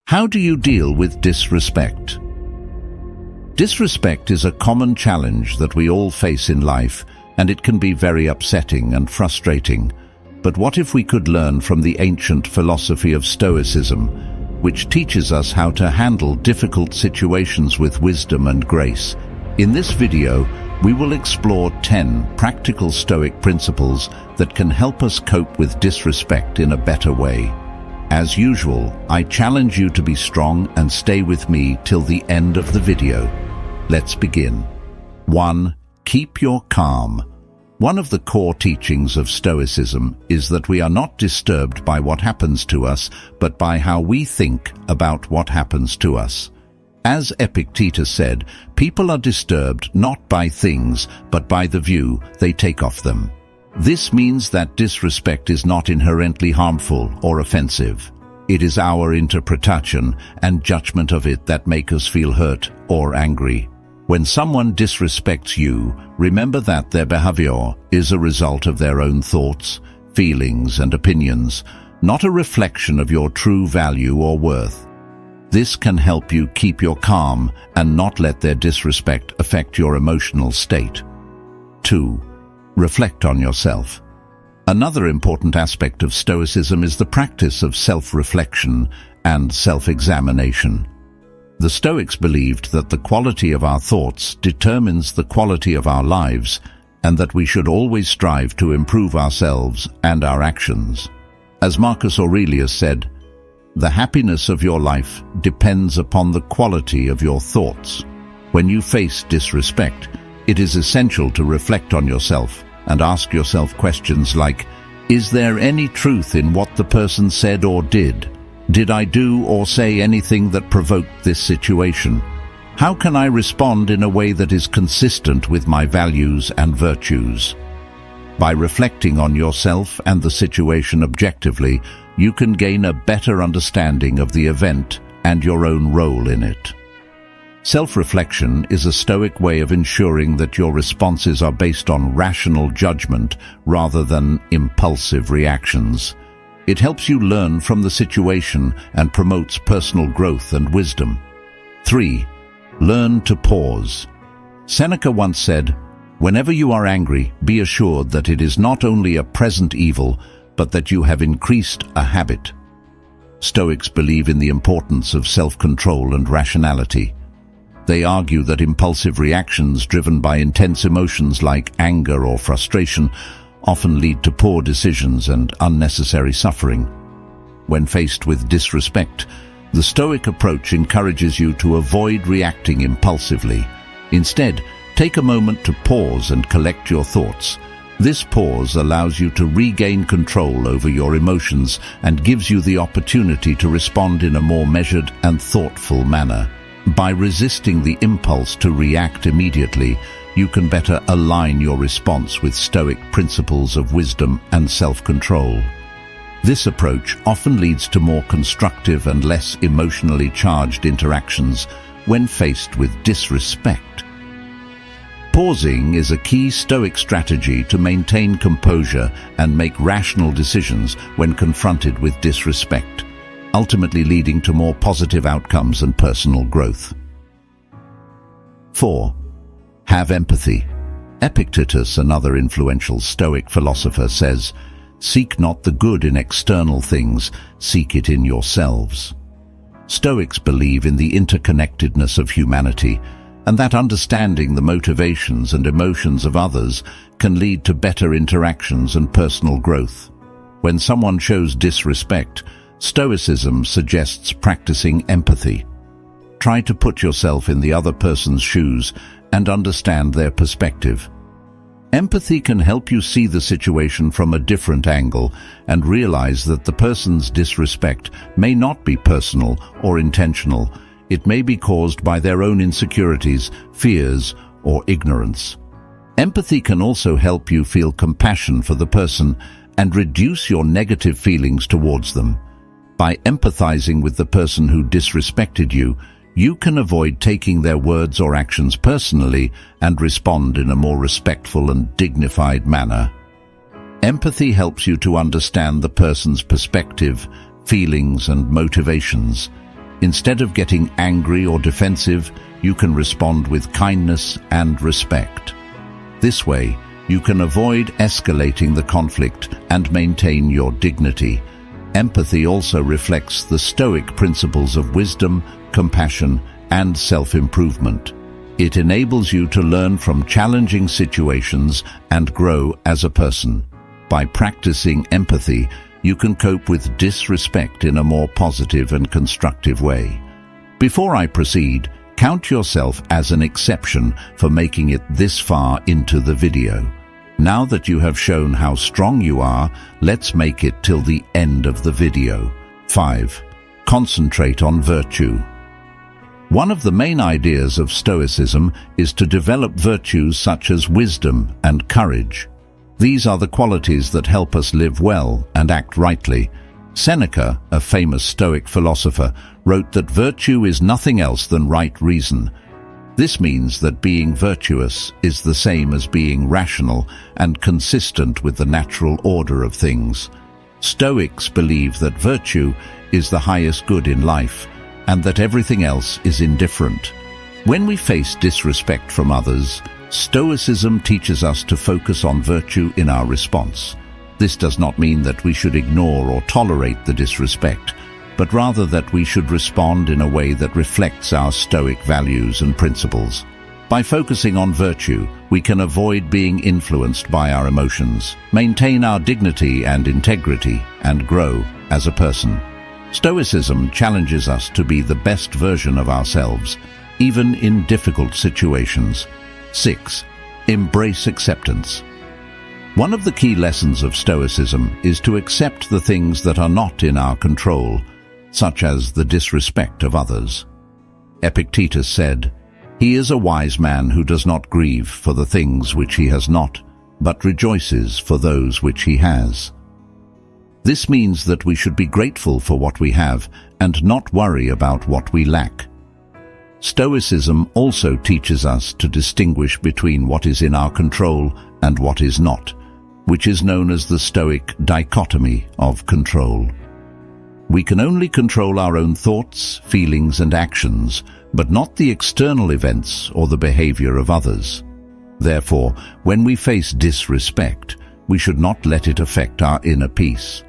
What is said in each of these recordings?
How do you deal with disrespect? Disrespect is a common challenge that we all face in life, and it can be very upsetting and frustrating. But what if we could learn from the ancient philosophy of Stoicism, which teaches us how to handle difficult situations with wisdom and grace? In this video, we will explore 10 practical Stoic principles that can help us cope with disrespect in a better way. As usual, I challenge you to be strong and stay with me till the end of the video. Let's begin. 1. Keep your calm. One of the core teachings of Stoicism is that we are not disturbed by what happens to us, but by how we think about what happens to us. As Epictetus said, people are disturbed not by things, but by the view they take of them. This means that disrespect is not inherently harmful or offensive. It is our interpretation and judgment of it that make us feel hurt or angry. When someone disrespects you, remember that their behavior is a result of their own thoughts, feelings, and opinions, not a reflection of your true value or worth. This can help you keep your calm and not let their disrespect affect your emotional state. 2. Reflect on yourself. Another important aspect of Stoicism is the practice of self-reflection and self-examination. The Stoics believed that the quality of our thoughts determines the quality of our lives, and that we should always strive to improve ourselves and our actions. As Marcus Aurelius said, "The happiness of your life depends upon the quality of your thoughts." When you face disrespect, it is essential to reflect on yourself and ask yourself questions like, is there any truth in what the person said or did? Did I do or say anything that provoked this situation? How can I respond in a way that is consistent with my values and virtues? By reflecting on yourself and the situation objectively, you can gain a better understanding of the event and your own role in it. Self-reflection is a Stoic way of ensuring that your responses are based on rational judgment rather than impulsive reactions. It helps you learn from the situation and promotes personal growth and wisdom. 3. Learn to pause. Seneca once said, "Whenever you are angry, be assured that it is not only a present evil, but that you have increased a habit." Stoics believe in the importance of self-control and rationality. They argue that impulsive reactions driven by intense emotions like anger or frustration often lead to poor decisions and unnecessary suffering. When faced with disrespect, the Stoic approach encourages you to avoid reacting impulsively. Instead, take a moment to pause and collect your thoughts. This pause allows you to regain control over your emotions and gives you the opportunity to respond in a more measured and thoughtful manner. By resisting the impulse to react immediately, you can better align your response with Stoic principles of wisdom and self-control. This approach often leads to more constructive and less emotionally charged interactions when faced with disrespect. Pausing is a key Stoic strategy to maintain composure and make rational decisions when confronted with disrespect, ultimately leading to more positive outcomes and personal growth. 4. Have empathy. Epictetus, another influential Stoic philosopher, says, "Seek not the good in external things, seek it in yourselves." Stoics believe in the interconnectedness of humanity, and that understanding the motivations and emotions of others can lead to better interactions and personal growth. When someone shows disrespect, Stoicism suggests practicing empathy. Try to put yourself in the other person's shoes and understand their perspective. Empathy can help you see the situation from a different angle and realize that the person's disrespect may not be personal or intentional. It may be caused by their own insecurities, fears, or ignorance. Empathy can also help you feel compassion for the person and reduce your negative feelings towards them. By empathizing with the person who disrespected you, you can avoid taking their words or actions personally and respond in a more respectful and dignified manner. Empathy helps you to understand the person's perspective, feelings, and motivations. Instead of getting angry or defensive, you can respond with kindness and respect. This way, you can avoid escalating the conflict and maintain your dignity. Empathy also reflects the Stoic principles of wisdom, compassion, and self-improvement. It enables you to learn from challenging situations and grow as a person. By practicing empathy, you can cope with disrespect in a more positive and constructive way. Before I proceed, count yourself as an exception for making it this far into the video. Now that you have shown how strong you are, let's make it till the end of the video. 5. Concentrate on virtue. One of the main ideas of Stoicism is to develop virtues such as wisdom and courage. These are the qualities that help us live well and act rightly. Seneca, a famous Stoic philosopher, wrote that virtue is nothing else than right reason. This means that being virtuous is the same as being rational and consistent with the natural order of things. Stoics believe that virtue is the highest good in life, and that everything else is indifferent. When we face disrespect from others, Stoicism teaches us to focus on virtue in our response. This does not mean that we should ignore or tolerate the disrespect, but rather that we should respond in a way that reflects our Stoic values and principles. By focusing on virtue, we can avoid being influenced by our emotions, maintain our dignity and integrity, and grow as a person. Stoicism challenges us to be the best version of ourselves, even in difficult situations. 6. Embrace acceptance. One of the key lessons of Stoicism is to accept the things that are not in our control, such as the disrespect of others. Epictetus said, "He is a wise man who does not grieve for the things which he has not, but rejoices for those which he has." This means that we should be grateful for what we have and not worry about what we lack. Stoicism also teaches us to distinguish between what is in our control and what is not, which is known as the Stoic dichotomy of control. We can only control our own thoughts, feelings, and actions, but not the external events or the behavior of others. Therefore, when we face disrespect, we should not let it affect our inner peace.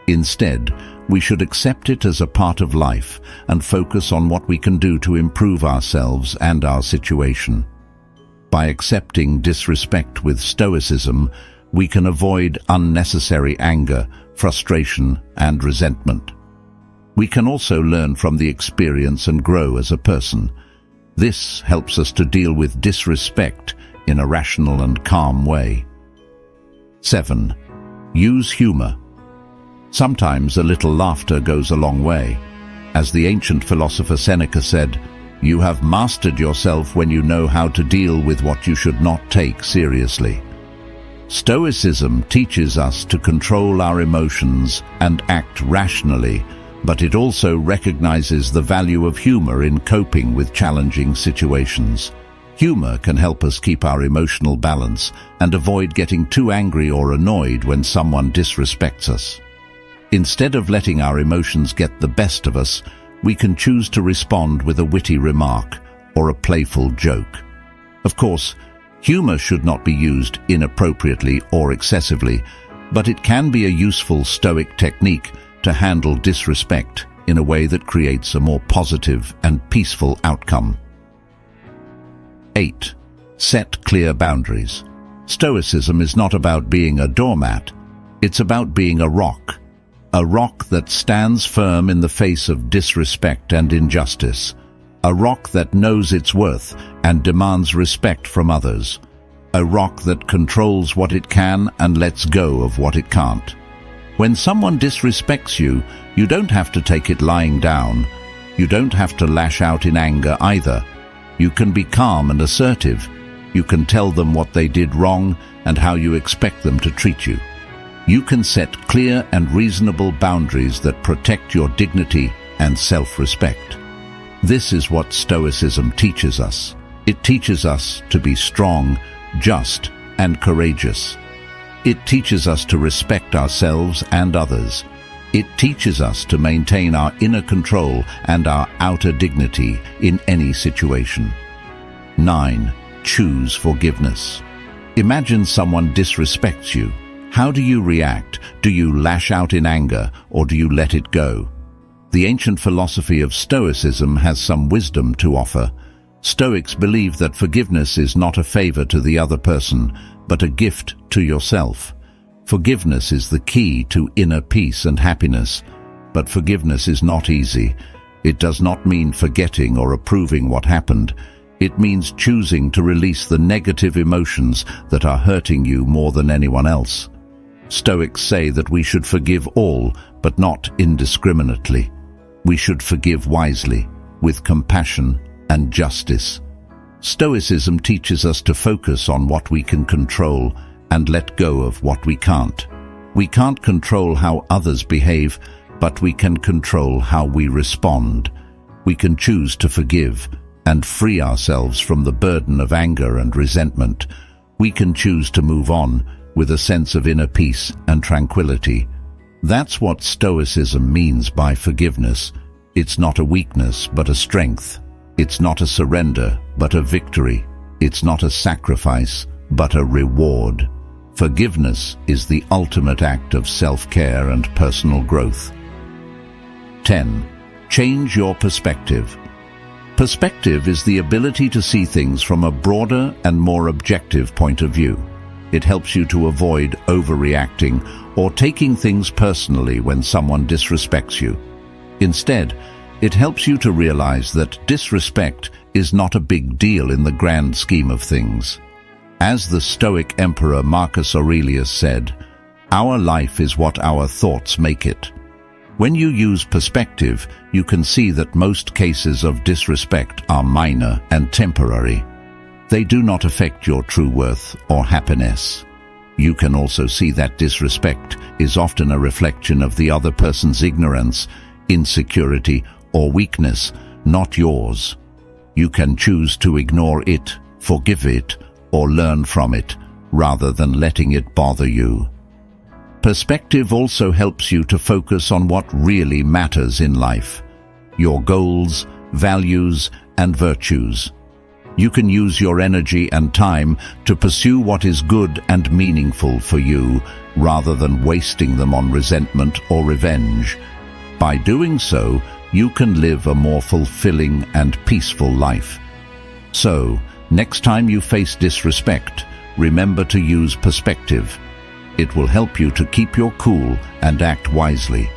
Instead, we should accept it as a part of life and focus on what we can do to improve ourselves and our situation. By accepting disrespect with Stoicism, we can avoid unnecessary anger, frustration, and resentment. We can also learn from the experience and grow as a person. This helps us to deal with disrespect in a rational and calm way. 7. Use humor. Sometimes a little laughter goes a long way. As the ancient philosopher Seneca said, "You have mastered yourself when you know how to deal with what you should not take seriously." Stoicism teaches us to control our emotions and act rationally, but it also recognizes the value of humor in coping with challenging situations. Humor can help us keep our emotional balance and avoid getting too angry or annoyed when someone disrespects us. Instead of letting our emotions get the best of us, we can choose to respond with a witty remark or a playful joke. Of course, humor should not be used inappropriately or excessively, but it can be a useful Stoic technique to handle disrespect in a way that creates a more positive and peaceful outcome. 8. Set clear boundaries. Stoicism is not about being a doormat. It's about being a rock that stands firm in the face of disrespect and injustice, a rock that knows its worth and demands respect from others, a rock that controls what it can and lets go of what it can't. When someone disrespects you, you don't have to take it lying down. You don't have to lash out in anger either. You can be calm and assertive. You can tell them what they did wrong and how you expect them to treat you. You can set clear and reasonable boundaries that protect your dignity and self-respect. This is what Stoicism teaches us. It teaches us to be strong, just, and courageous. It teaches us to respect ourselves and others. It teaches us to maintain our inner control and our outer dignity in any situation. 9. Choose forgiveness. Imagine someone disrespects you. How do you react? Do you lash out in anger, or do you let it go? The ancient philosophy of Stoicism has some wisdom to offer. Stoics believe that forgiveness is not a favor to the other person, but a gift to yourself. Forgiveness is the key to inner peace and happiness, but forgiveness is not easy. It does not mean forgetting or approving what happened. It means choosing to release the negative emotions that are hurting you more than anyone else. Stoics say that we should forgive all, but not indiscriminately. We should forgive wisely, with compassion and justice. Stoicism teaches us to focus on what we can control and let go of what we can't. We can't control how others behave, but we can control how we respond. We can choose to forgive and free ourselves from the burden of anger and resentment. We can choose to move on with a sense of inner peace and tranquility. That's what Stoicism means by forgiveness. It's not a weakness, but a strength. It's not a surrender, but a victory. It's not a sacrifice, but a reward. Forgiveness is the ultimate act of self-care and personal growth. 10. Change your perspective. Perspective is the ability to see things from a broader and more objective point of view. It helps you to avoid overreacting or taking things personally when someone disrespects you. Instead, it helps you to realize that disrespect is not a big deal in the grand scheme of things. As the Stoic Emperor Marcus Aurelius said, "Our life is what our thoughts make it." When you use perspective, you can see that most cases of disrespect are minor and temporary. They do not affect your true worth or happiness. You can also see that disrespect is often a reflection of the other person's ignorance, insecurity, or weakness, not yours. You can choose to ignore it, forgive it, or learn from it, rather than letting it bother you. Perspective also helps you to focus on what really matters in life: your goals, values, and virtues. You can use your energy and time to pursue what is good and meaningful for you, rather than wasting them on resentment or revenge. By doing so, you can live a more fulfilling and peaceful life. So, next time you face disrespect, remember to use perspective. It will help you to keep your cool and act wisely.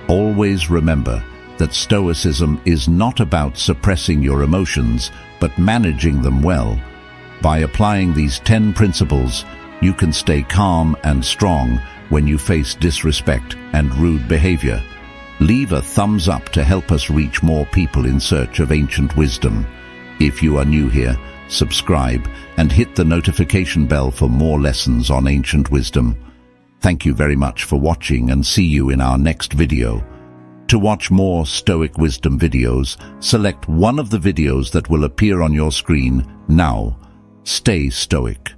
Always remember that Stoicism is not about suppressing your emotions, but managing them well. By applying these 10 principles, you can stay calm and strong when you face disrespect and rude behavior. Leave a thumbs up to help us reach more people in search of ancient wisdom. If you are new here, subscribe and hit the notification bell for more lessons on ancient wisdom. Thank you very much for watching, and see you in our next video. To watch more Stoic wisdom videos, select one of the videos that will appear on your screen now. Stay Stoic.